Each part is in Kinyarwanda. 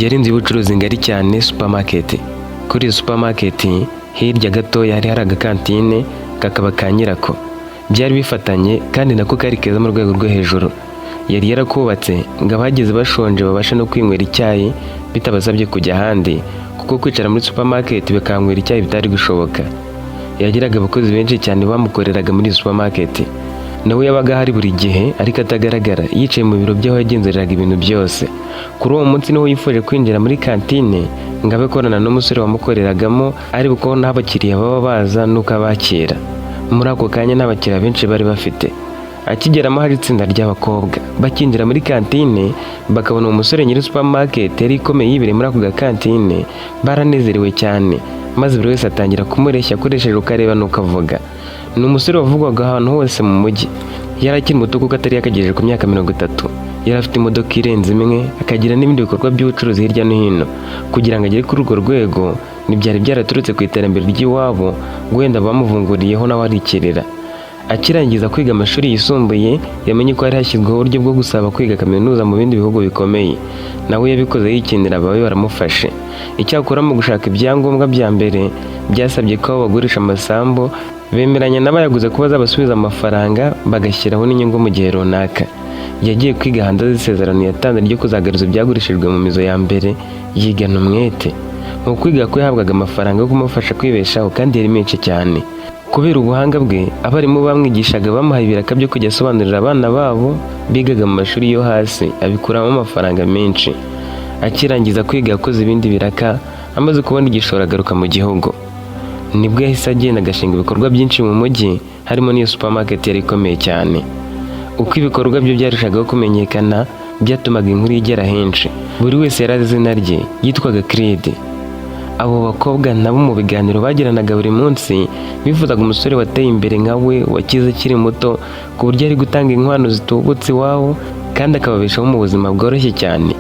yari inzu y'ubucuruzi ngari cyane, supermarket. Kuri iyo supermarket hirya gato yari hari agakantine kakaba ka nyirako. Byari bifatanye kandi nako kari keza mu rwego rwo hejuru. Yari yarakubatse ngo abageze bashonje babashe no kwinywera icyayi bitabasabye kujya ahandi, kuko kwicara muri supermarket bakanywera icyayi bitari gushoboka. Yagiraga abakozi benshi cyane bamukoreraga muri supermarket. Nawe yabaga hari buri gihe ariko atagaragara, yicaye mu biro by'aho yagenzuriraga ibintu byose. Kuri uwo munsi niho yifuje kwinjira muri kantine ngo abe akorana n'umusore wamukoreragamo, ari buko n'abakiriya baba baza nuko abakira. Muri ako kanya n'abakiriya benshi bari bafite. Akigeramo hari itsinda ry'abakobwa. Bakinjira muri kantine bakabona umusore nyiri supermarket yari ikomeye yibere muri ako gakantine, baranezerewe cyane, maze buri wese atangira kumureshya akoresheje uko areba nuko avuga. Ni umusore wavugwaga ahantu hose mu mujyi. Yari akiri muto kuko atari yakagejeje ku myaka 30. Yari afite imodoka irenze imwe, akagira n'ibindi bikorwa by'ubucuruzi hirya no hino. Kugira ngo agere kuri urwo rwego ntibyari byaraturutse ku iterambere ry'iwabo, wenda bamuvunguriyeho nawe arikirira. Akirangiza kwiga amashuri yisumbuye yamenye ko hari hashyizweho uburyo bwo gusaba kwiga kaminuza mu bindi bihugu bikomeye. Nawe yabikoze yikinira abawe baramufashe. Icyakora mu gushaka ibyangombwa bya mbere byasabye ko bagurisha amasambu, bemeranya n'abayaguze ko bazabasubiza amafaranga bagashyiraho n'inyungu mu gihe runaka. Yagiye kwiga hanze azisezerano yatanze ryo kuzagaruza ibyagurishijwe mu mizo ya mbere, yigana umwete. Mu kwiga ko yahabwaga amafaranga yo kumufasha kwibeshaho kandi yari menshi cyane. Kubera ubuhanga bwe, abarimu bamwigishaga bamuhaye ibiraka byo kujya asobanurira abana babo bigaga mu mashuri yo hasi, abikuramo amafaranga menshi. Akirangiza kwiga yakoze ibindi biraka, amaze kubona igishoro agaruka mu gihugu. Nibwo yahise agenda agashinga ibikorwa byinshi mu mujyi, harimo n'iyo supermarket yari ikomeye cyane. Uko ibikorwa bye byarushagaho kumenyekana, byatumaga inkuru igera henshi. Buri wese yari azi izina rye, yitwaga Creed. Abo bakobwa nabo mu biganiro bagiranaga buri munsi bifuzaga umusore wateye imbere nka we, wakize akiri muto, ku buryo ari gutanga inkwano zitubutse iwabo kandi akababeshaho mu buzima bworoshye cyane.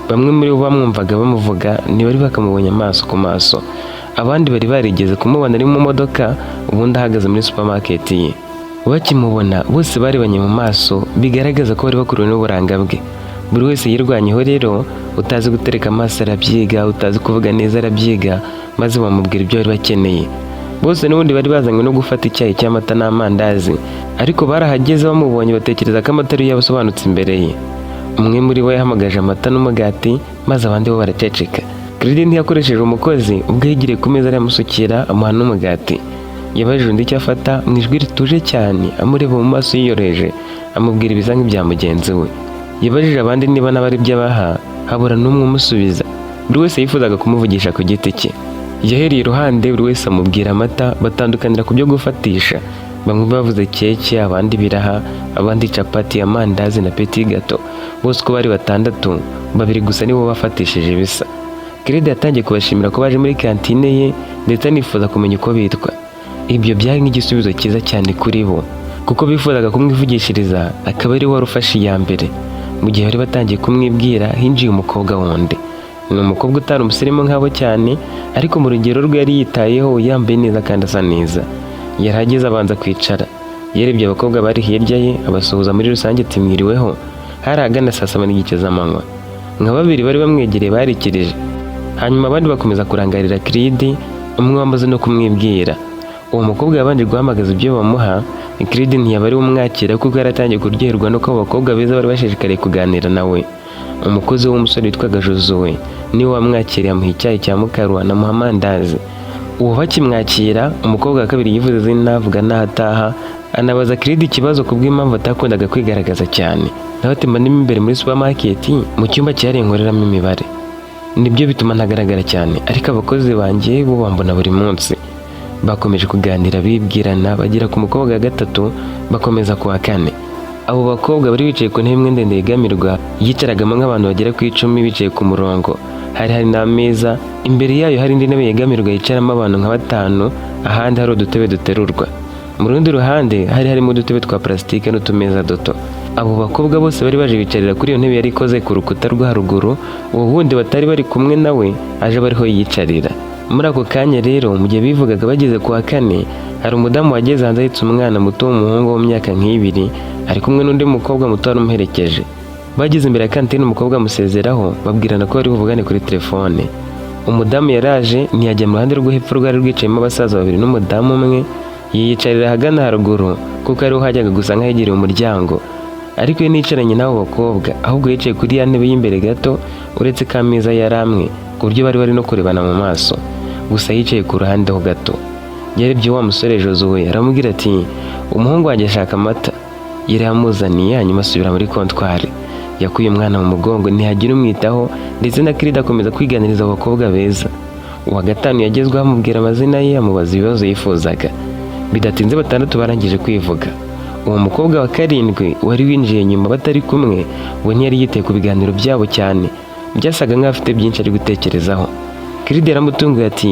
Bamwe muri bo bamwumvaga bamuvuga ntibari bakamubonye amaso ku maso. Abandi bari barigeze kumubona ari mu modoka ubundi ahagaze muri supermarket ye. Bakimubona bose barebanye mu maso, bigaragaza ko bari bakuriwe n'uburanga bwe. Buri wese yirwanyeho rero, utazi gutereka amaso arabyiga, utazi kuvuga neza arabyiga, maze bamubwira ibyo bari bakeneye. Bose n'ubundi bari bazanywe no gufata icyayi cy'amata n'amandazi, ariko barahageze bamubonye batekereza ko amata ari yabasobanutse imbere ye. Umwe muri bo yahamagaje amata n'umugati, maze abandi bo baraceceka. Creed ntiyakoresheje umukozi, ubwo yigiriye ku meza aramusukira amuha n'umugati. Yabajije undi icyo afata mu ijwi rituje cyane, amureba mu maso yiyoroheje, amubwira ibiza nk'ibya mugenzi we. Yabajije abandi niba n'abari ibyo abaha, habura n'umwe umusubiza. Buri wese yifuzaga kumuvugisha ku giti cye. Yahereye iruhande buri wese amubwira amata, batandukanira ku byo gufatisha. Bamwe bavuze keke, abandi biraha, abandi capati, amandazi na petit gato. Bose uko bari 6, 2 gusa nibo bafatishije bisa. Creed yatangiye kubashimira ko baje muri kantine ye ndetse anifuza kumenya uko bitwa. Ibyo byari nk'igisubizo cyiza cyane kuri bo, kuko bifuzaga kumwivugishiriza akaba ari wari ufashe iya mbere. Mu gihe bari batangiye kumwibwira, hinjiye umukobwa wundi. Ni umukobwa utari umusirimu nk'abo cyane, ariko mu rugero rwe yari yitayeho, yambaye neza kandi asa neza. Yarageze abanza kwicara, yarebye abakobwa bari hirya ye, abasuhuza muri rusange ati mwiriweho. Hari agana saa 7 n'igice z'amanywa. Nka 2 bari bamwegereye barikirije. Hanyuma abandi bakomeza kurangarira Creed, umwe wamaze no kumwibwira. Uwo mukobwa yabanje guhamagaza ibyo bamuha. Creed ntiyaba ari umwakira kuko yaratangiye kuryoherwa no ko abakobwa beza bari bashishikariye kuganira nawe. Umukozi w'umusore witwaga Josuwe niwe wamwakiriye, amuha icyayi cya mukarwa na muhamandazi. Uwo bakimwakira, umukobwa wa kabiri yivuze izina avuga n'ahataha, anabaza Creed ikibazo kubw'impamvu atakundaga kwigaragaza cyane. Nawe ati mba ndimo imbere muri supermarket mu cyumba cyari nkoreramo imibare, nibyo bituma ntagaragara cyane, ariko abakozi banjye bo bambona buri munsi. Bakomeje kuganira bibwirana, bagera ku mukobwa wa 3, bakomeza ku wa 4. Abo bakobwa bari bicaye ku ntebe imwe ndende yegamirwa, yicaragamo nk'abantu bagera ku 10 bicaye ku murongo. Hari n'ameza, imbere yayo hari indi ntebe yegamirwa yicaramo abantu nka 5, ahandi hari udutebe duterurwa. Mu rundi ruhande hari harimo udutebe twa plastique n'utumeza duto. Abo bakobwa bose bari baje bicarira kuri iyo ntebe yari ikoze ku rukuta rwa haruguru, uwo wundi batari bari kumwe nawe aje bariho yicarira. Muri ako kanya rero, mu gihe bivugaga bageze ku wa 4, hari umudamu wageze hanze ahetse umwana muto w'umuhungu w'imyaka nk'ibiri, ari kumwe n'undi mukobwa muto wari umuherekeje. Bageze imbere ya kantine umukobwa amusezeraho babwirana ko bari buvugane kuri telefone. Umudamu yaraje ntiyajya mu ruhande rwo hepfo rwari rwicayemo abasaza babiri n'umudamu umwe, yiyicarira ahagana haruguru kuko ariho hajyaga gusa nk'ahegereye umuryango. Ariko we nicaranye n'abo bakobwa ahubwo yicaye kuri ya ntebe y'imbere gato, uretse ko ameza yari amwe ku buryo bari no kurebana mu maso, gusa yicaye ku ruhande ho gato. Yarebye wa musore Josuwe aramubwira ati umuhungu wanjye ashaka amata. Yari yamuzaniye hanyuma asubira muri kontwari. Yakuye umwana mu mugongo ntihagira umwitaho, ndetse na Kirida akomeza kwiganiriza abakobwa beza. Uwa gatanu yagezweho amubwira amazina ye, amubaza ibibazo yifuzaga. Bidatinze batandatu barangije kwivuga. Uwo mukobwa wa karindwi wari winjiye nyuma batari kumwe, we ntiyari yiteye ku biganiro byabo cyane, byasaga nk'aho afite byinshi ari gutekerezaho. Kirida yaramutunguye ati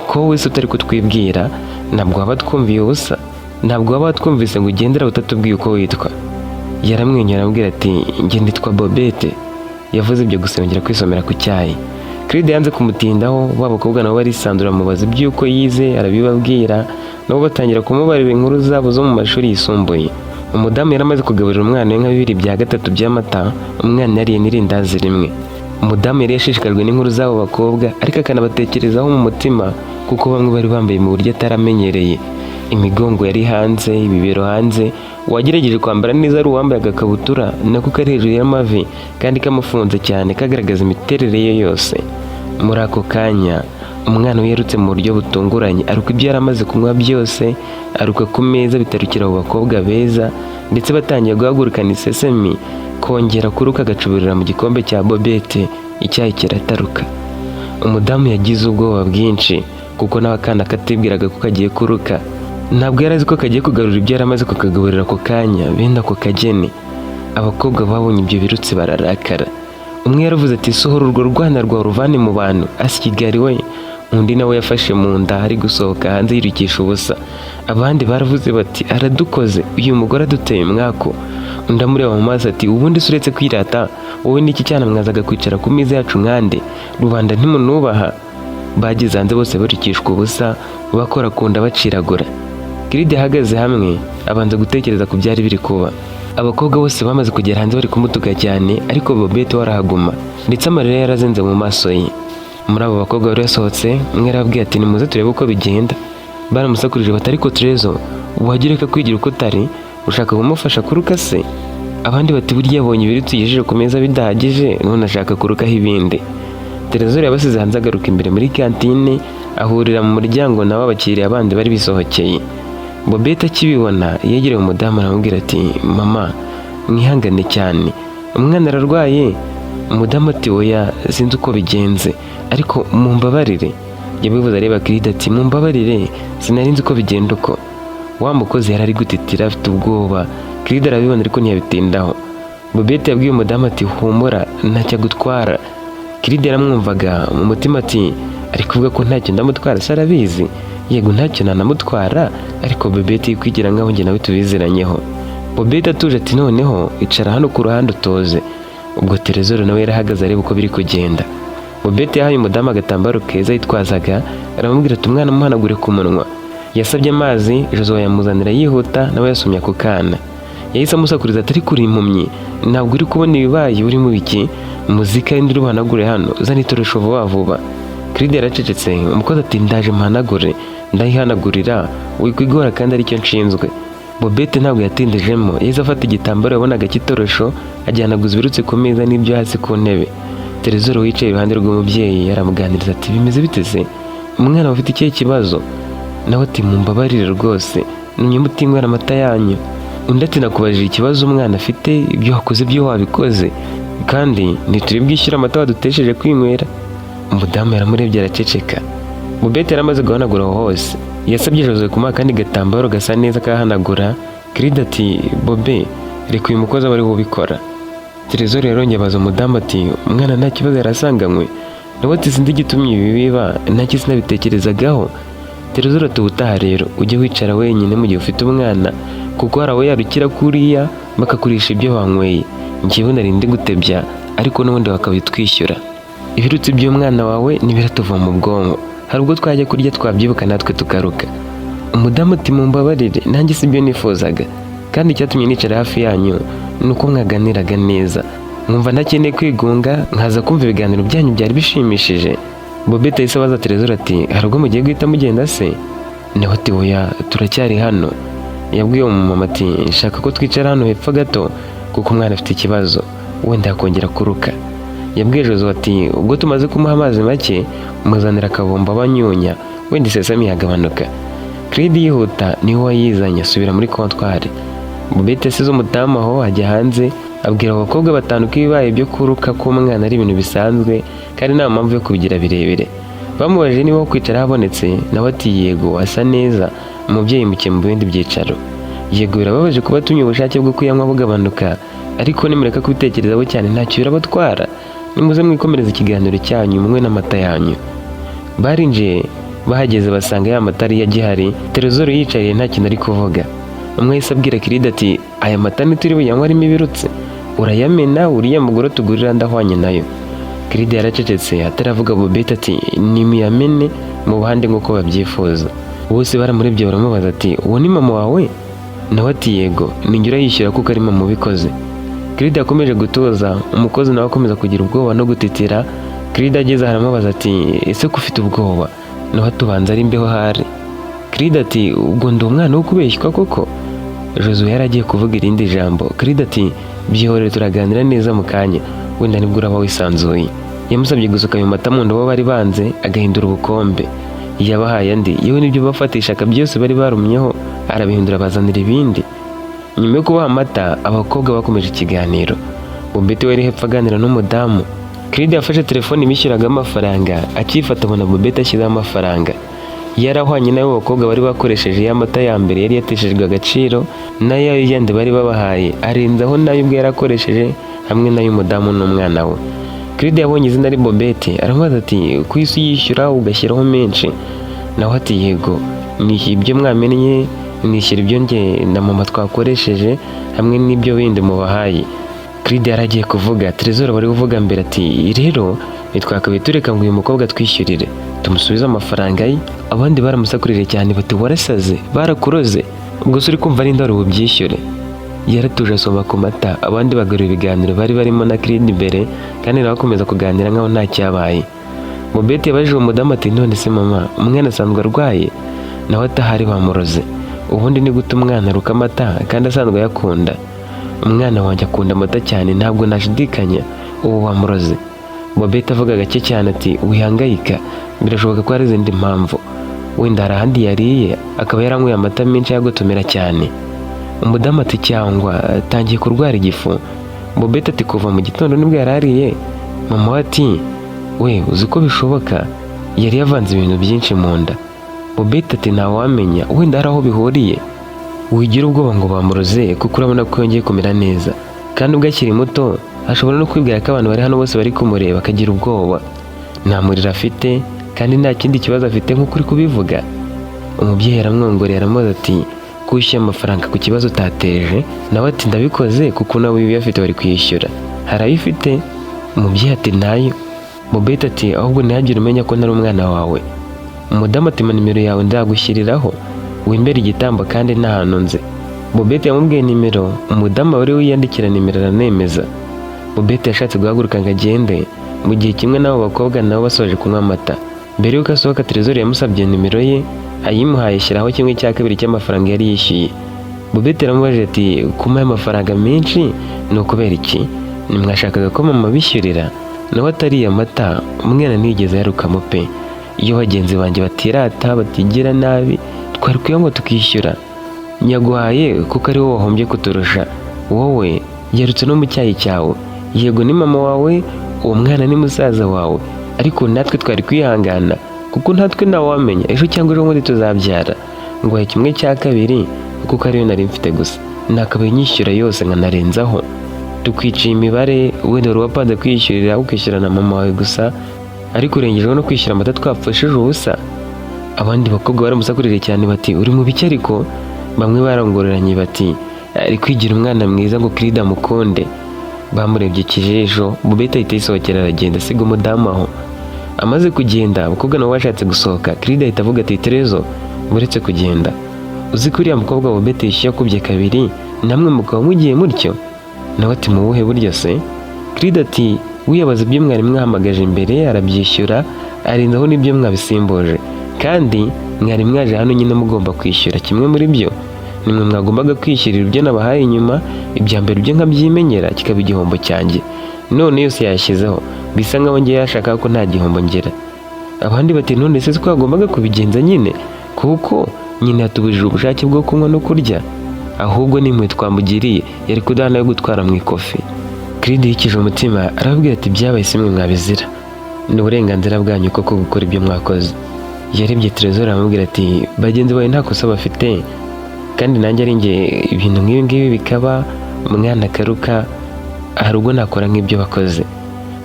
ko wese utari kutwibwira, ntabwo waba twumviye ubusa, ntabwo waba watwumvise ngo ugendera utatubwiye uko witwa. Yaramwenyura aramubwira ati njye nditwa Bobette. Yavuze ibyo gusa yongera kwisomera ku cyayi. Kirida yanze kumutindaho, ba bakobwa nabo barisanzura amubaza iby'uko yize, arabibabwira, nabo batangira kumubarira inkuru zabo zo mu mashuri yisumbuye. Umudamu yaramaze kugaburira umwana we nka 2/3 by'amata, umwana yariye n'irindazi rimwe. Umudamu yari yashishikajwe n'inkuru z'abo bakobwa, ariko akanabatekerezaho mu mutima kuko bamwe bari bambaye mu buryo ataramenyereye. Imigongo yari hanze, ibibero hanze, wagerageje kwambara neza ari uwambaye agakabutura nako kari hejuru y'amavi kandi kamufunze cyane kagaragaza imiterere ye yose. Muri ako kanya umwana we yarutse mu buryo butunguranye, aruka ibyo yari amaze kunywa byose, aruka ku meza bitarukira abo bakobwa beza, ndetse batangiye guhagurukana isesemi, kongera kuruka agacuburira mu gikombe cya Bobette, icyayi kirataruka. Umudamu yagize ubwoba bwinshi kuko nawe akana katibwiraga ko kagiye kuruka. Ntabwo yari azi ko kagiye kugarura ibyo yari amaze kukagaburira ako kanya, benda ako kageni. Abakobwa babonye ibyo birutse bararakara. Umwe yaravuze ati sohora urwo rwana rwawe ruvane mu bantu, Kigali we. Undi nawe yafashe mu nda ari gusohoka hanze yirukisha ubusa. Abandi baravuze bati aradukoze, uyu mugore aduteye umwako. Undi amureba mu maso ati ubundi suretse kwirata, wowe n'iki cyana mwazaga kwicara ku meza yacu nkande, rubanda ntimunubaha. Bageze hanze bose barukishwa ubusa, bakora kunda baciragura. Kirida ahagaze hamwe abanza gutekereza ku byari biri kuba. Abakobwa bose bamaze kugera hanze bari kumutuka cyane, ariko Bobette warahaguma, ndetse amarira yarazenze mu maso ye. Muri abo bakobwa bari yasohotse, umwe yarabwiye ati nimuze turebe uko bigenda. Baramusakurije bati ariko Trezo, wagira ko kwigira uko utari, ushaka kumufasha kuruka se? Abandi bati burya yabonye ibirutse yijeje ku meza bidahagije, none ashaka kurukaho ibindi. Trezo yabasize hanze agaruka imbere muri kantine, ahurira mu muryango nawe abakiriya abandi bari bisohokeye. Bobette akibibona yegereye umudamu aramubwira ati mama mwihangane cyane, umwana ararwaye. Umudamu ati oya sinzi uko bigenze, ariko mumbabarire. Yabivuze areba Kirida ati mumbabarire, sinari nzi uko bigenda uko. Wa mukozi yari ari gutitira afite ubwoba. Kirida arabibona ariko ntiyabitindaho. Bobette yabwiye umudamu ati humura ntacyo gutwara. Kirida yaramwumvaga mu mutima ati ari kuvuga ko ntacyo ndamutwara, se arabizi. Yego ntacyo nanamutwara, ariko Bobette yikwigira nkaho njye nawe tubiziranyeho. Bobette atuje ati noneho icara hano ku ruhande utoze. Ubwo Trezor nawe yarahagaze areba uko biri kugenda. Bobette yahaye umudamu agatambaro keza yitwazaga, aramubwira ati umwana muhanagure ku munwa. Yasabye amazi, Josuwe yamuzanira yihuta, nawe yasomye ako kana. Yahise amusakuriza atari kuri impumyi, ntabwo uri kubona ibibaye uri mu biki? Muzika y'indi ruhanagure hano, zana itoresho vuba vuba. Kirida yaracecetse, umukozi ati ndaje mpanagure. Ndayihanagurira, wikwigora kandi aricyo nshinzwe. Bobette ntabwo yatindejemo, yahise afata igitambaro yabonaga cy'itoresho, ajyanaguza ibirutse ku meza n'ibyo hasi ku ntebe. Trezor wicaye iruhande rw'umubyeyi yaramuganiriza ati bimeze bite se? Umwana ufite ikihe kibazo? Nawe ati mumbabarire rwose, numye mutinywera amata yanyu. Undi ati nakubajije ikibazo umwana afite, ibyo wakoze byo wabikoze, kandi ntituri bwishyura amata wadutesheje kwinywera. Umudamu yaramurebye araceceka. Bobette yaramaze guhanagura aho hose. Yasabye Josuwe kumuha kandi gatambaro gasa neza kahanagura. Kirida ati Bobe reka uyu mukozi aba ari ubikora. Trezor yarongeye abaza umudamu ati umwana nta kibazo yarasanganywe? Nawe ati sinzi igitumye ibi biba, ntacyo sinabitekerezagaho. Trezor ati ubutaha rero ujye wicara wenyine mu gihe ufite umwana, kuko hari abo yarukira kuriya bakakurisha ibyo wanyweye. Njyewe narindi gutebya, ariko n'ubundi bakabitwishyura. Ibirutse by'umwana wawe nibiratuva mu bwonko, hari ubwo twajya kurya twabyibuka natwe tukaruka. Umudamu ati mumbabarire, nanjye sibyo nifuzaga, kandi icyatumye nicara hafi yanyu nuko mwaganiraga neza. nkumva ntakeneye kwigunga nkaza kumva ibiganiro byanyu byari bishimishije. Bobette yahise abaza Trezor ati hari ubwo mugiye guhita mugenda se? Nawe ati oya turacyari hano. Yabwiye umumama ati nshaka ko twicara hano hepfo gato kuko umwana afite ikibazo wenda yakongera kuruka. Yabwiye Josué ati ubwo tumaze kumuha amazi make umuzanira akabomba abanyunya wenda isesemi yagabanuka. Creed yihuta niwe wayizanye asubira muri kontwari. Bobette yasize umudamu aho ajya hanze abwira abakobwa batanu ko ibibaye byo kuruka k'umwana ari ibintu bisanzwe kandi nta mpamvu yo kubigira birebire. Bamubajije niba aho kwicara habonetse nawe ati yego asa neza umubyeyi muke mu bindi byicaro. Yego birababaje kuba tumye ubushake bwo kuyanywa bugabanuka ariko nimureka kubitekerezaho cyane ntacyo birabatwara. Nimuze mwikomereza ikiganiro cyanyu mumwe n'amata yanyu. Barinjiye bahageze basanga ya mata yari agihari. Trezor yicaye nta kintu ari kuvuga. Umwe yahise abwira Creed ati aya mata ntituri buyanywa arimo ibirutse urayamena uriya mugore tugurira ndahwanye nayo. Creed yaracecetse ataravuga. Bobette ati nimuyamene mu buhande nk'uko babyifuza. Bose baramurebye baramubaza ati uwo ni mama wawe? Nawe ati yego ninjye urayishyura kuko ari mama ubikoze. Creed yakomeje gutuza umukozi nawe akomeza kugira ubwoba no gutitira. Creed ageze aramubaza ati ese ko ufite ubwoba? Nawe tubanza ari imbeho hari. Creed ati ubwo ndi umwana wo kubeshywa koko? Josué yaragiye kuvuga irindi jambo. Creed ati byihorere turaganira neza mu kanya wenda nibwo uraba wisanzuye. Yamusabye gusuka ayo mata mu ndobo bari banze agahindura ubukombe. Yabahaye andi yewe n'ibyo bafatishaga byose bari barumyeho arabihindura bazanira ibindi. Nyuma yo kubaha amata abakobwa bakomeje ikiganiro. Bobette wari hepfo aganira n'umudamu. Creed yafashe telefone imishyuraga amafaranga akifata abona Bobette ashyizeho amafaranga. Yarahwanye n'abo bakobwa bari bakoresheje ya mata ya mbere yari yateshejwe agaciro n'ayo yandi bari babahaye arenzaho nayo ubwo yarakoresheje hamwe n'ay'umudamu n'umwana we. Creed yabonye izina ari Bobette aramubaza ati ku isi yishyura ugashyiraho menshi? Nawe ati yego nishyura ibyo mwamenye nishyura ibyo njye na mama twakoresheje hamwe n'ibyo bindi mubahaye. Creed yaragiye kuvuga. Trezor bari kuvuga mbere ati rero nitwakabaye tureka ngo uyu mukobwa twishyurire tumusubize amafaranga ye. Abandi baramusakurije cyane bati warasaze barakuroze ubwo se uri kumva ari ndaro bubyishyure. Yaratuje asoma ku mata. Abandi bagarura ibiganiro bari barimo na Creed imbere kandi nawe akomeza kuganira nkaho nta cyabaye. Bobette yabajije umudamu ati none se mama umwana asanzwe arwaye? Nawe atahari bamuroze. Ubundi ni gute umwana aruka amata kandi asanzwe ayakunda? Umwana wanjye akunda amata cyane ntabwo nashidikanya ubu bamuroze. Bobette avuga gake cyane ati wihangayika birashoboka ko hari izindi mpamvu wenda hari ahandi yariye akaba yaranyweye amata menshi yagotomera cyane. Umudamu ati cyangwa atangiye kurwara igifu. Bobette ati kuva mu gitondo nibwo yarariye. Mama we ati we uzi ko bishoboka yari yavanze ibintu byinshi mu nda. Bobette ati ntawamenya wenda hari aho bihuriye. Wigira ubwoba ngo bamuroze kuko urabona ko yongeye kumera neza kandi ubwo akiri muto ashobora no kwibwira ko abantu bari hano bose bari kumureba akagira ubwoba. Nta muriro afite kandi nta kindi kibazo afite nk'uko uri kubivuga. Umubyeyi aramwongorera aramubaza ati kwishyura amafaranga ku kibazo utateje? Nawe ati ndabikoze kuko nawe ibi afite bari kwishyura. Hari ayo ufite? Umubyeyi ati ntayo. Bobette ati ahubwo ntihagire umenya ko ntari umwana wawe. Umudamu ati nimero yawe ndagushyiriraho wimbere igitambo kandi nta hantu nze. Bobette yamubwiye nimero. Umudamu wari wiyandikira nimero aranemeza. Bobette yashatse guhaguruka ngo agende mu gihe kimwe n'abo bakobwa nabo basoje kunywa amata. Mbere y'uko asohoka Trezor yamusabye nimero ye ayimuhaye ashyiraho 1/2 cy'amafaranga yari yishyuye. Bobette yaramubajije ati kumuha amafaranga menshi ni ukubera iki? Nimwashakaga ko mama bishyurira? Nawe atariye amata umwana ntiyigeze yarukamo pe. Iyo bagenzi banjye batirata batigira nabi twari kuyanywa tukishyura. Nyaguhaye kuko ari wowe wahombye kuturusha. Wowe yarutse no mu cyayi cyawe. Yego ni mama wawe uwo mwana ni musaza wawe ariko natwe twari kwihangana kuko natwe ntawamenya ejo cyangwa ejo bundi tuzabyara. Ngo 1/2 kuko ariyo nari mfite gusa nakabaye nyishyura yose nkanarenzaho. Tukwiciye imibare wenda wapanze kwishyurira ukishyura na mama wawe gusa ariko urengejeho no kwishyura amata twapfashije ubusa. Abandi bakobwa baramusakurije cyane bati uri mu biki ariko? Bamwe barongoreranye bati ari kwigira umwana mwiza ngo Creed amukonde. Bamurebye ikijejo. Bobette ahita yisohokera aragenda asiga umudamu aho. Amaze kugenda abakobwa nabo bashatse gusohoka. Creed ahita avuga ati Trezor buretse kugenda uzi ko uriya mukobwa Bobette yishyuye akubye 2 namwe mukaba mugiye mutyo? Nawe ati mu buhe buryo se? Kirida ati wiyabaza ibyo mwari mwahamagaje imbere arabyishyura arindaho n'ibyo mwabisimbuje, kandi mwari mwaje hano nyine mugomba kwishyura kimwe muri byo. Nimwe mwagombaga kwishyurira ibyo nabahaye inyuma, ibya mbere ibyo nkabyimenyera kikaba igihombo cyanjye, none yose yashyizeho bisa nkaho ngiye yashaka ko nta gihombo ngera. Abandi bati none se twagombaga kubigenza nyine, kuko nyine yatubujije ubushake bwo kunywa no kurya, ahubwo nimwe twamugiriye yari kudahana yo gutwara mu ikofi. Kirida yikije umutima arababwira ati byabaye simwe mwabizira, ni uburenganzira bwanyu koko gukora ibyo mwakoze. Yarebye Trezor aramubwira ati bagenzi bawe nta kosa bafite, kandi nanjye ari njye ibintu nk'ibi ngibi bikaba umwana akaruka, hari ubwo nakora nk'ibyo bakoze,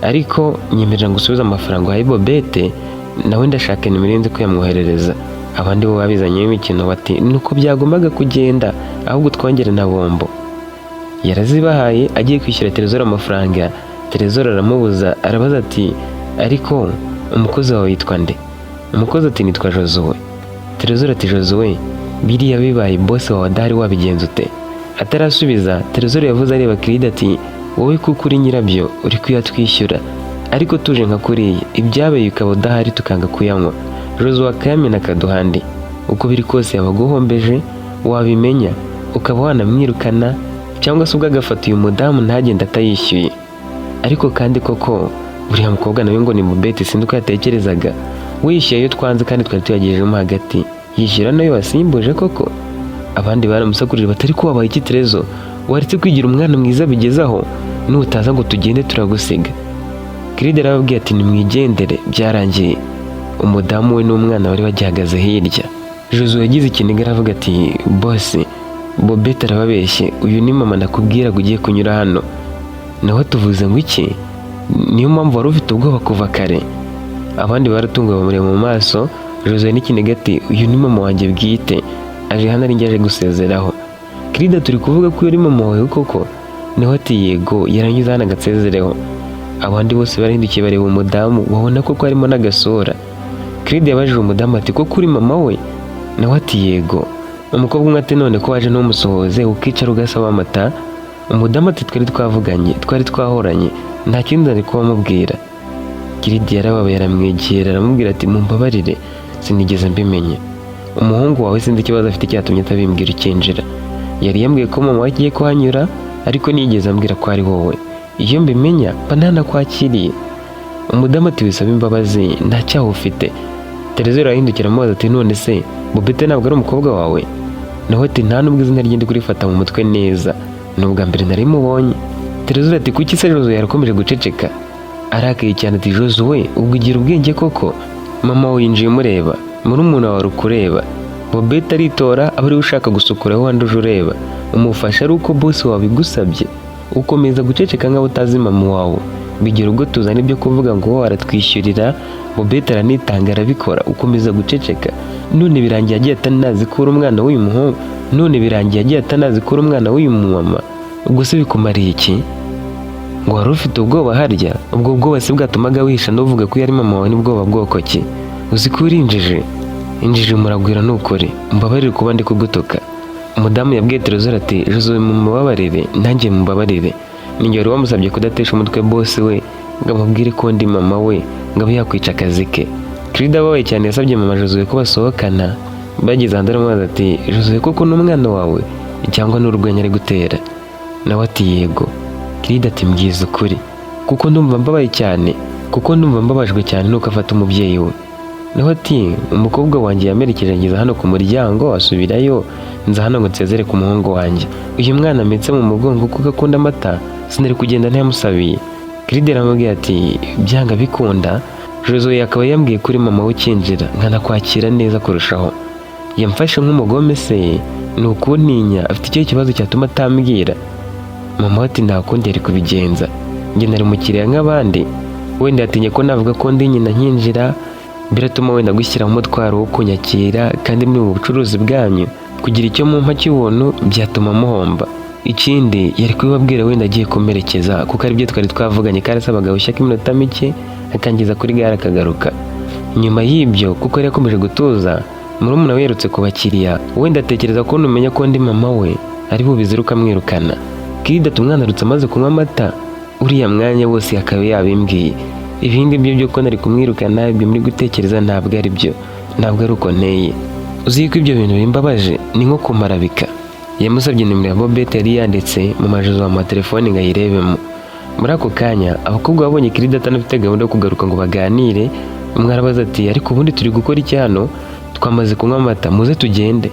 ariko nyemerera gusubiza amafaranga wahaye Bobete, nawe ndashaka nimero nzi ko yamwoherereza. Abandi bo babizanye imikino bati nuko byagombaga kugenda, ahubwo twongere na bombo. Yarazibahaye agiye kwishyura Trezor amafaranga. Trezor aramubuza arabaza ati ariko umukozi wawe yitwa nde? Umukozi ati nitwa Josue. Trezor ati Josue, biriya bibaye boss wawe adahari wabigenza ute? Atarasubiza Trezor yavuze areba Kirida ati wowe kuko uri nyirabyo uri kuyatwishyura, ariko tuje nka kuriya ibyabaye ukaba udahari tukanga kuyanywa, Josue akayamena akaduhandi, uko biri kose yabaguhombeje wabimenya ukaba wanamwirukana, cyangwa se ubwo agafata uyu mudamu ntagenda atayishyuye. Ariko kandi koko uriya mukobwa nawe ngo ni Bobete sindi uko yatekerezaga, wishyuye iyo twanze kandi twari tuyagejejemo hagati, yishyura nayo wasimbuje koko. Abandi baramusakurije batari ko wabaye iki Trezor, waretse kwigira umwana mwiza bigezaho, nutaza ngo tugende turagusiga. Kirida arababwiye ati nimwigendere byarangiye. Umudamu we n'umwana bari bagihagaze hirya. Josue yagize ikiniga aravuga ati boss, Bobete arababeshye, uyu ni mama nakubwira ugiye kunyura hano. Nawe tuvuze ngo iki? Niyo mpamvu wari ufite ubwoba kuva kare. Abandi baratunguwe bamureba mu maso. Josue n'ikiniga ati uyu ni mama wanjye bwite, aje hano ari njye aje gusezeraho. Kirida turi kuvuga ko yari mama wawe koko? Nawe ati yego, yaranyuze hano agasezereho. Abandi bose barahindukiye bareba umudamu, babona koko harimo n'agasura. Kirida yabajije umudamu ati koko uri mama we? Nawe ati yego. Umukobwa umwe ati none ko waje n'umusohoze ukicara ugasaba amata? Umudamu ati twari twavuganye, twari twahoranye, nta kindi ari kubamubwira. Kirida yarababaye aramwegera aramubwira ati mumbabarire sinigeze mbimenya, umuhungu wawe sinzi ikibazo afite cyatumye atabimbwira ukinjira. Yari yambwiye ko mama wagiye kuhanyura, ariko nigeze ambwira ko ari wowe, iyo mbimenya mba ntanakwakiriye. Umudamu ati wisaba imbabazi nta cyaha ufite. Trezor arahindukira amubaza ati none se Bobete ntabwo ari umukobwa wawe? Nawe ati nta nubwo izina rye ndi kurifata mu mutwe neza, nubwa mbere nari mubonye. Trezor ati kuki se Josue yarakomeje guceceka? Arakaye cyane ati Josue ubwo ugira ubwenge koko? Mama we yinjiye umureba, murumuna wawe ukureba. Bobete aritora aba ari ushaka gusukura aho wanduje ureba, umufasha ari uko boss wawe bigusabye, ukomeza guceceka nk'aho utazi mama wawe. Bigira ubwo tuzana ibyo kuvuga ngo waratwishyurira, Bobete aranitanga arabikora, ukomeza guceceka. None birangiye agiye atanazi ko uri umwana w'uyu muhungu, none birangiye agiye atanazi ko uri umwana w'uyu mumama. Ubwo se bikumariye iki? Ngo wari ufite ubwoba harya? Ubwo bwoba se bwatumaga wihisha n'uvuga ko yari mama wawe n'ubwoba bwoko ki? Uzi ko uri injiji? Injiji muragwira nukuri, mbabarire kuba ndi kugutuka. Umudamu yabwiye Trezor ati Josue mumubabarire nanjye mumbabarire, ninjye wari wamusabye kudatesha umutwe boss we ngo amubwire ko ndi mama we ngo abe yakwica akazi ke. Kirida ababaye cyane yasabye mama Josue ko basohokana. Bageze hanze aramubaza ati Josue koko ni umwana wawe cyangwa ni urwenya ari gutera? Nawe ati yego. Kirida ati mbwiza ukuri, kuko ndumva mbabaye cyane, kuko ndumva mbabajwe cyane nuko afata umubyeyi we. Nawe ati umukobwa wanjye yamerekeje ngeze hano ku muryango asubirayo, nza hano ngo nsezere ku muhungu wanjye. Uyu mwana ametse mu mugongo kuko akunda amata, sinari kugenda ntamusabiye. Kirida aramubwira ati byanga bikunda Josue akaba yambwiye kuri mama we ukinjira nkanakwakira neza kurushaho. Yamfashe nk'umugome se? Ni ukuntinya afite icyo kibazo cyatuma atambwira? Mama ati nta kundi yari kubigenza, njye nari mukiriya nk'abandi, wenda yatinye ko navuga ko ndi nyina nkinjira biratuma wenda gushyira mu mutwaro wo kunyakira, kandi muri ubu bucuruzi bwanyu kugira icyo mumpa cy'ubuntu byatuma muhomba. Ikindi yari kubibabwira wenda agiye kumerekeza, kuko ari byo twari twavuganye, kandi asabaga gushyaka iminota mike akangiza kuri gare akagaruka. Nyuma y'ibyo kuko yari yakomeje gutuza, murumuna we yerutse ku bakiriya, wenda atekereza ko numenya ko ndi mama we ari bubiziruka amwirukana. Kirida ati umwana arutse amaze kunywa amata, uriya mwanya wose akaba yabimbwiye. Ibindi byo ko nari kumwirukana, ibyo muri gutekereza ntabwo ari byo, ntabwo ari uko nteye. Uzi ko ibyo bintu bimbabaje ni nko kumarabika. Yamusabye nimero ya Bobette yari yanditse mu majozo mu telefone ngo ayirebemo. Muri ako kanya abakobwa babonye Kirida atanafite gahunda yo kugaruka ngo baganire, umwe arabaza ati ariko ubundi turi gukora iki hano? Twamaze kunywa amata, muze tugende.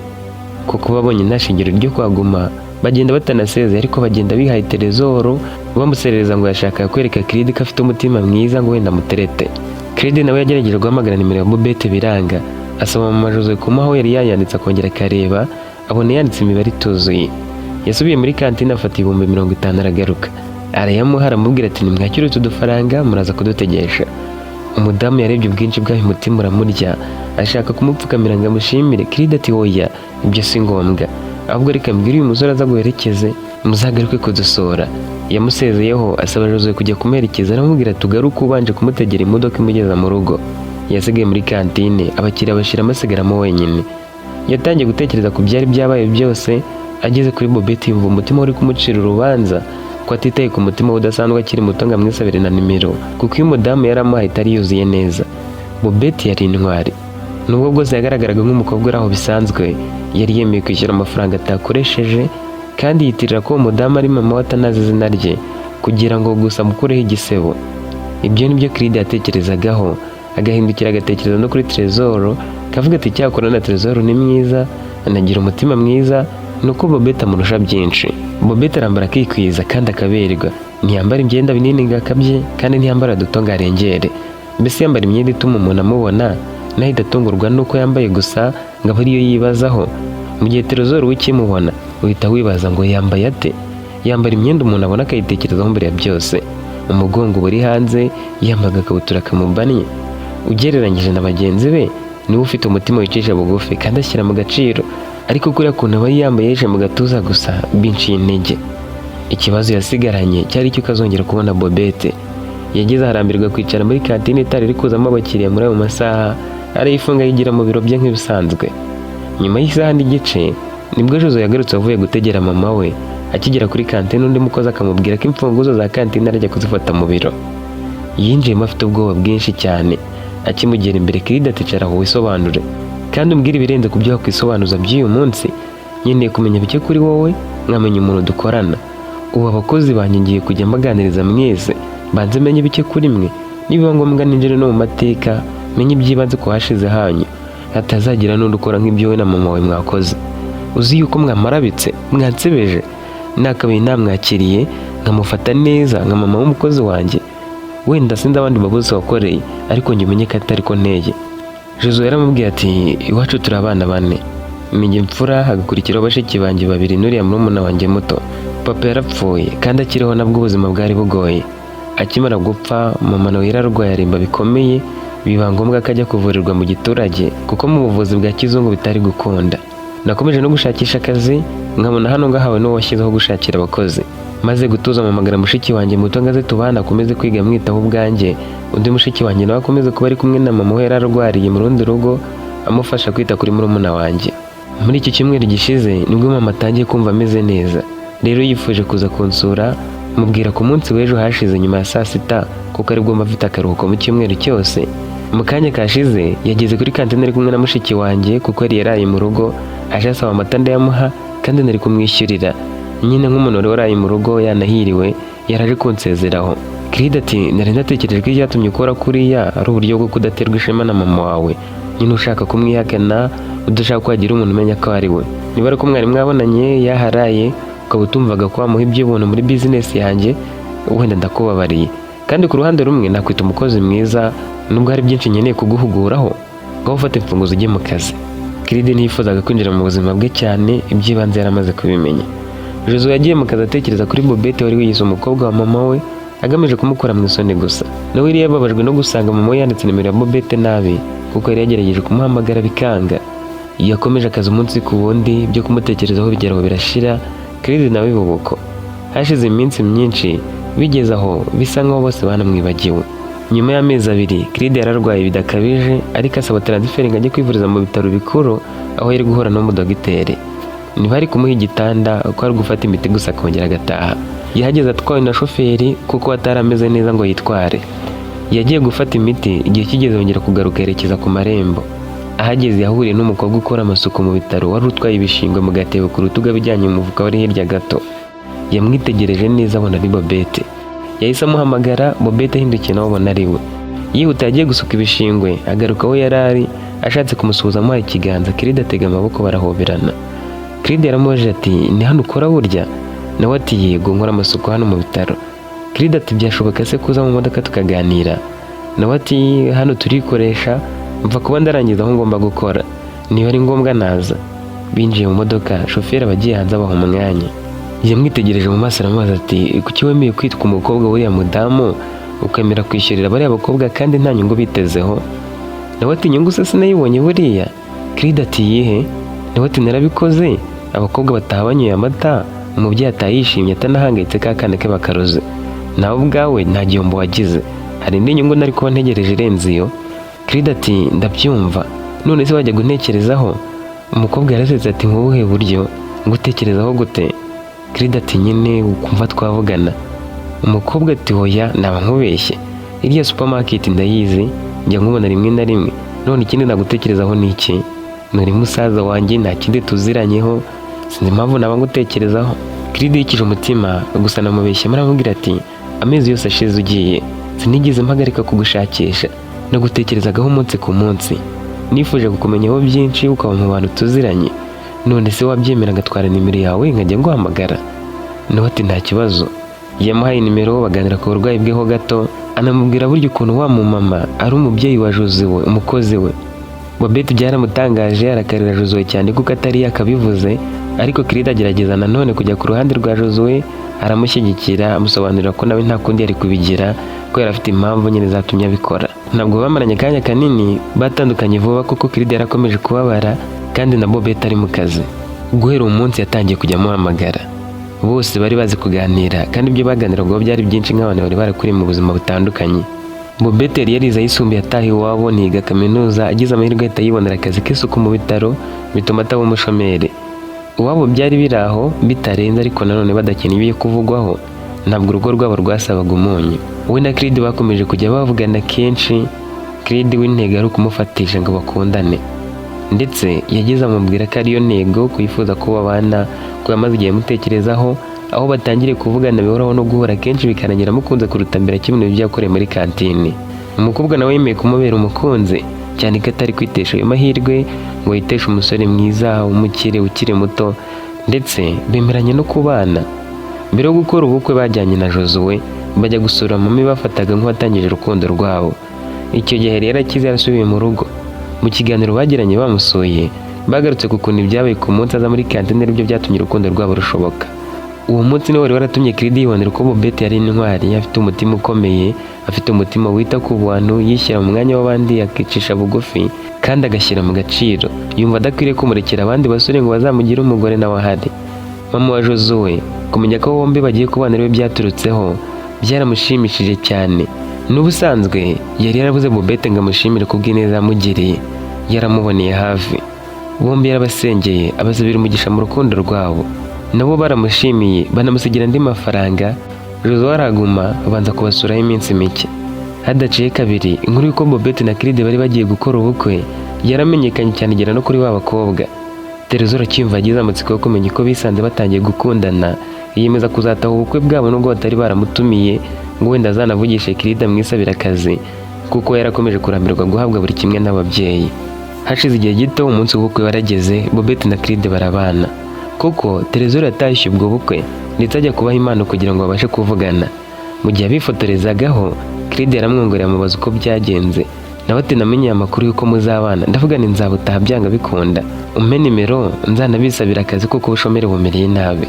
Kuko babonye nta shingiro ryo kwaguma, bagenda batanaseze, ariko bagenda bihaye Trezor bamuserereza ngo yashaka kwereka Kirida ko afite umutima mwiza ngo wenda muterete. Kirida nawe yagerageje guhamagara nimero ya Bobette biranga, asaba mu majozo kumuha aho yari yayanditse akongera akareba, abona yanditse imibare ituzuye. Yasubiye muri kantine afata 50 aragaruka, arayamuha aramubwira ati nimwakire utu dufaranga muraza kudutegesha. Umudamu yarebye ubwinshi bw'aho umutima uramurya, ashaka kumupfukamira ngo amushimire. Kirida ati oya, ibyo si ngombwa, ahubwo reka mbwira uyu musore aza guherekeze muzagaruke kudusora. Yamusezeyeho asaba Jose kujya kumuherekeza, aramubwira tugaruke ubanje kumutegera imodoka imugeza mu rugo. Yasigaye muri kantine, abakiriya bashira amasigaramo wenyine. Yatangiye gutekereza ku byari byabaye byose. Ageze kuri Bobette yumva umutima uri kumucira urubanza ko atitaye ku mutima udasanzwe akiri muto ngo amwisabire na nimero, kuko uyu mudamu yaramuhaye itari yuzuye neza. Bobette yari intwari, nubwo bwose yagaragaraga nk'umukobwa uri aho bisanzwe, yari yemeye kwishyura amafaranga atakoresheje, kandi yitirira ko uwo mudamu ari mama we atanazi izina rye kugira ngo gusa mukureho igisebo. Ibyo nibyo Kirida yatekerezagaho, agahindukira agatekereza no kuri Trezor, kavuga ati cyakora na Trezor ni mwiza, anagira umutima mwiza, nuko Bobette amurusha byinshi. Bobette arambara akikwiza kandi akaberwa, ntiyambara imyenda binini ngo akabye, kandi ntiyambara duto ngo arengere. Mbese yambara imyenda ituma umuntu amubona nahita atungurwa nuko yambaye gusa ngo aba ariyo yibazaho. Mu gihe Trezor w'ikimubona uhita wibaza ngo yambaye ate. Yambara imyenda umuntu abona akayitekerezaho mbere ya byose. Umugongo buri hanze, yambaye agakabutura kamubanye. Ugereranyije na bagenzi be, niwe ufite umutima wicisha bugufi kandi ashyira mu gaciro, ariko kuriya kuntu aba yambaye yeje mu gatuza gusa binciye intege. Ikibazo yasigaranye cyari cyo kazongera kubona Bobette. Yageze arambirwa kwicara muri kantine itari iri kuzamo abakiriya muri ayo masaha, arayifunga yigira mu biro bye nk'ibisanzwe. Nyuma y'isaha n'igice nibwo Jose yagarutse avuye gutegera mama we. Akigera kuri kantine undi mukozi akamubwira ko imfunguzo za kantine arajya kuzifata mu biro. Yinjiyemo afite ubwoba bwinshi cyane. Akimugera imbere Kirida aticara aho wisobanure, kandi umbwira ibirenze ku byo wakwisobanuza by'uyu munsi. Nkeneye kumenya bike kuri wowe, nkamenya umuntu dukorana. Ubu abakozi banjye ngiye kujya mbaganiriza mwese, banze menye bike kuri mwe, nibiba ngombwa ninjire no mu mateka menye ibyibanze ku hashize hanyu, hatazagira n'undi ukora nk'ibyo we na mama we mwakoze. Uzi yuko mwamarabitse, mwansebeje, nakabaye namwakiriye nkamufata neza nka mama w'umukozi wanjye. Wenda sinzi abandi babuze wakoreye, ariko njye umenye ko atari ko nteye. Jose yaramubwiye ati iwacu turi abana 4, ninjye mfura, hagakurikiraho bashiki banjye 2 n'uriya murumuna wanjye muto. Papa yarapfuye kandi akiriho nabwo ubuzima bwari bugoye. Akimara gupfa mama nawe yararwaye arimba bikomeye, biba ngombwa ko ajya kuvurirwa mu giturage kuko mu buvuzi bwa kizungu bitari gukunda. Nakomeje no gushakisha akazi, nkabona hano ngahawe no washyizeho gushakira abakozi. Maze gutuza mpamagara mushiki wanjye muto ngaze tubana akomeze kwiga mwitaho ubwanjye. Undi mushiki wanjye nawe akomeze kuba ari kumwe na mama we yararwariye mu rundi rugo, amufasha kwita kuri murumuna wanjye. Muri iki cyumweru gishize nibwo mama atangiye kumva ameze neza, rero yifuje kuza kunsura. Mubwira ku munsi w'ejo hashize nyuma ya saa sita, kuko aribwo mafite akaruhuko mu cyumweru cyose. Mu kanya kashize yageze kuri kantine ari kumwe na mushiki wanjye kuko yari yaraye mu rugo, aje asaba amata ndayamuha kandi nari kumwishyurira. Nyine nk'umuntu wari waraye mu rugo yanahiriwe, yaraje kunsezeraho. Kirida ati nari natekereje ko icyatumye ukora kuriya ari uburyo bwo kudaterwa ishema na mama wawe, nyine ushaka kumwihakana, udashaka ko hagira umuntu umenya ko ari we. Niba ari ko mwari mwabonanye yaharaye ukaba utumvaga ko wamuha iby'ubuntu muri business yanjye, wenda ndakubabariye. Kandi ku ruhande rumwe nakwita umukozi mwiza, nubwo hari byinshi nkeneye kuguhuguraho, ngo ufate imfunguzo ujye mu kazi. Kirida ntiyifuzaga kwinjira mu buzima bwe cyane, iby'ibanze yaramaze kubimenya. Jose yagiye mu kazi atekereza kuri Bobette wari wiyize umukobwa wa mama we, agamije kumukora mu isoni gusa. Nawe yari yababajwe no gusanga mama we yanditse nimero ya Bobette nabi, kuko yari yagerageje kumuhamagara bikanga. Yakomeje akazi umunsi ku wundi, byo kumutekerezaho bigeraho birashira. Kirida nawe bibuko. Hashize iminsi myinshi, bigeze aho bisa nkaho bose banamwibagiwe. Nyuma y'amezi 2 Kirida yararwaye bidakabije, ariko asaba transfer ngo ajye kwivuriza mu bitaro bikuru, aho yari guhura n'umudogiteri. Ntibari kumuha igitanda, ko ari gufata imiti gusa akongera agataha. yahageze atwawe na shoferi kuko atarameze neza ngo yitware. Yagiye gufata imiti, igihe kigeze yongera kugaruka yerekeza ku marembo. Ahageze yahuriye n'umukobwa ukora amasuku mu bitaro wari utwaye ibishingwe mu gatebo ku rutugu bijyanye mu mufuka wari hirya gato. Yamwitegereje neza abona ari Bobette. Yahise amuhamagara, Bobette ahindukiye nawe abona ari we. Yihuta yagiye gusuka ibishingwe, agaruka aho yari ari, ashatse kumusuhuza amuhaye ikiganza. Clyde atega amaboko barahoberana. Clyde yaramubajije ati ni hano ukora burya? Nawe ati yego nkora amasuku hano mu bitaro. Clyde ati byashoboka se kuza mu modoka tukaganira? Nawe ati hano turikoresha, mva kuba ndarangiza aho ngomba gukora, niba ari ngombwa naza. Binjiye mu modoka, shoferi abagiye hanze abaha umwanya. Yamwitegereje mu maso aramubaza ati kuki wemeye kwitwa umukobwa w'uriya mudamu ukemera kwishyurira bariya bakobwa kandi nta nyungu bitezeho? Nawe ati inyungu se sinayibonye buriya. Clyde ati yihe? Nawe ati narabikoze, abakobwa bataha banyoye amata, umubyeyi atayishimye atanahangayitse ka kana ke bakaroze. Nawe ubwawe nta gihombo wagize, hari indi nyungu nari kuba ntegereje irenze iyo? Clyde ati ndabyumva, none se wajya gutekerezaho? Umukobwa yarasetse ati mu buhe buryo? Ngutekerezaho gute? Clyde ati nyine ukumva twavugana. Umukobwa ati hoya naba nkubeshye, iriya supermarket ndayizi, njya nkubona rimwe na rimwe, none ikindi nagutekerezaho ni iki? Nuri musaza wanjye, nta kindi tuziranyeho, sinzi impamvu naba ngutekerezaho. Clyde yikije umutima, gusa namubeshye aramubwira ati amezi yose ashize ugiye, sinigeze mpagarika kugushakisha, nagutekerezagaho umunsi ku munsi, nifuje kukumenyaho byinshi ukaba mu bantu tuziranye, none se wabyemera ngatwara nimero yawe nkajya nguhamagara? Nawe ati nta kibazo. Yamuhaye nimero baganira ku burwayi bweho gato, anamubwira buryo ukuntu wa mumama ari umubyeyi wa Josuwe, umukozi we. Bobette byaramutangaje, arakarira Josuwe cyane kuko atari yakabivuze, ariko Clyde agerageza nanone kujya ku ruhande rwa Josuwe, aramushyigikira amusobanurira ko nawe nta kundi yari kubigira, ko yari afite impamvu nyine zatumye abikora. Ntabwo bamaranye akanya kanini, batandukanye vuba kuko Clyde yarakomeje kubabara kandi na Bobette ari mu kazi. Guhera umunsi yatangiye kujya amuhamagara. Bose bari bazi kuganira kandi ibyo baganiraga byari byinshi nk'abantu bari barakuriye mu buzima butandukanye. Bobette yari yarize ayisumbuye ataha iwabo, ntiga kaminuza, agize amahirwe ahita yibonera akazi k'isuku mu bitaro, bituma ataba umushomeri. Iwabo byari biraho bitarenze, ariko nanone badakeneye ibyo kuvugwaho, ntabwo urugo rwabo rwasabaga umunyu. We na Clyde bakomeje kujya bavugana kenshi. Clyde w'intego ari ukumufatisha ngo bakundane, ndetse yageze amubwira ko ariyo ntego, kuyifuza ko babana, ko yamaze igihe amutekerezaho, aho batangiriye kuvugana bihoraho no guhura kenshi bikarangira amukunze kuruta mbere kimwe n'ibyo yakoreye muri kantine. Umukobwa nawe yemeye kumubera umukunzi, cyane ko atari kwitesha ayo mahirwe ngo yiteshe umusore mwiza w'umukire ukiri muto, ndetse bemeranya no kubana. Mbere yo gukora ubukwe bajyanye na Josuwe bajya gusura mami, bafataga nk'uwatangije urukundo rwabo. Icyo gihe yari yarakize, yarasubiye mu rugo. Mu kiganiro bagiranye bamusuye, bagarutse ku kuntu ibyabaye ku munsi aza muri kantine aribyo byatumye urukundo rwabo rushoboka. Uwo munsi niwo wari waratumye Clyde yibonera ko Bobette yari intwari, afite umutima ukomeye, afite umutima wita ku bantu, yishyira mu mwanya w'abandi, akicisha bugufi kandi agashyira mu gaciro. Yumva adakwiriye kumurekera abandi basore ngo bazamugire umugore nawe ahari. Mama wa Josuwe kumenya ko bombi bagiye kubana ariwe byaturutseho byaramushimishije cyane. N'ubusanzwe yari yarabuze Bobette ngo amushimire kubw'ineza yamugiriye, yaramuboneye hafi. Bombi yarabasengeye abasabira umugisha mu rukundo rwabo, nabo baramushimiye banamusigira andi mafaranga. Josuwe araguma abanza kubasuraho iminsi mike. Hadaciye kabiri, inkuru y'uko Bobette na Clyde bari bagiye gukora ubukwe yaramenyekanye cyane, igera no kuri ba bakobwa. Terezora cyumva yagize amatsiko yo kumenya uko bisanze batangiye gukundana, yiyemeza kuzataha ubukwe bwabo nubwo batari baramutumiye ngo wenda azanavugishe Clyde amwisabira akazi, kuko yarakomeje kurambirwa guhabwa buri kimwe n'ababyeyi. Hashize igihe gito umunsi w'ubukwe warageze, Bobette na Clyde barabana. Kuko Terezora yatashye ubwo bukwe ndetse ajya kubaha impano kugira ngo babashe kuvugana. Mu gihe abifotorezagaho, Clyde yaramwongorera amubaza uko byagenze. Nawe ati namenye amakuru y'uko muzabana, ndavuga ni nzabutaha byanga bikunda, umpe nimero nzanabisabira akazi kuko ubushomeri bumereye nabi.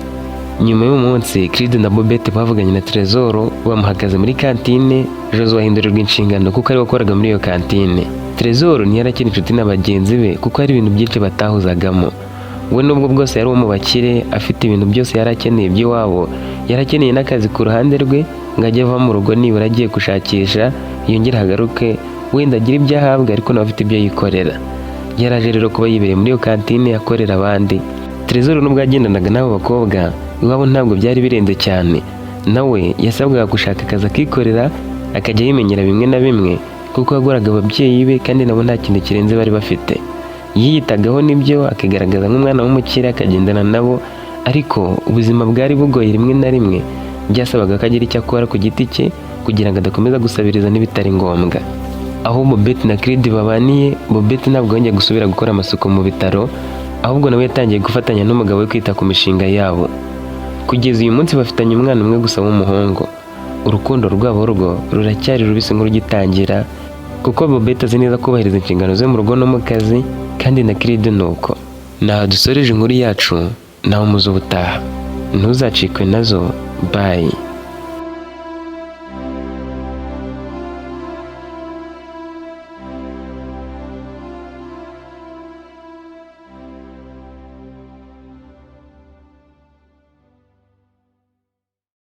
Nyuma y'umunsi Clyde na Bobette bavuganye na Trezor, bamuhagaze muri kantine. Josuwe ahindurirwa inshingano kuko ari wakoraga muri iyo kantine. Trezor ntiyarakiri inshuti na bagenzi be kuko hari ibintu byinshi batahuzagamo. We nubwo bwose yari uwo mu bakire, afite ibintu byose yarakeneye by'iwabo, yarakeneye n'akazi ku ruhande rwe ngo ajye ava mu rugo nibura agiye gushakisha, yongera hagaruke wenda agira ibyo ahabwa ariko nawe afite ibyo yikorera. Yaraje rero kuba yibereye muri iyo kantine akorera abandi. Trezor nubwo yagendanaga n'abo bakobwa, iwabo ntabwo byari birenze cyane, nawe yasabwaga gushaka akazi akikorera akajya yimenyera bimwe na bimwe kuko yagoraga ababyeyi be kandi nabo nta kintu kirenze bari bafite. Yiyitagaho nibyo akigaragaza nk'umwana w'umukire akagendana nabo, ariko ubuzima bwari bugoye rimwe na rimwe byasabaga ko agira icyo akora ku giti cye kugira ngo adakomeza gusabiriza n'ibitari ngombwa. Aho Bobette na Creed babaniye, Bobette ntabwo yongeye gusubira gukora amasuku mu bitaro, ahubwo nawe yatangiye gufatanya n'umugabo we kwita ku mishinga yabo. Kugeza uyu munsi bafitanye umwana umwe gusa w'umuhungu. Urukundo rwabo rwo ruracyari rubisi nk'urugitangira, kuko Bobette azi neza kubahiriza inshingano ze mu rugo no mu kazi, kandi na Creed nuko. Naho dusoreje inkuru yacu, naho muzo ubutaha. Ntuzacikwe nazo. Bye.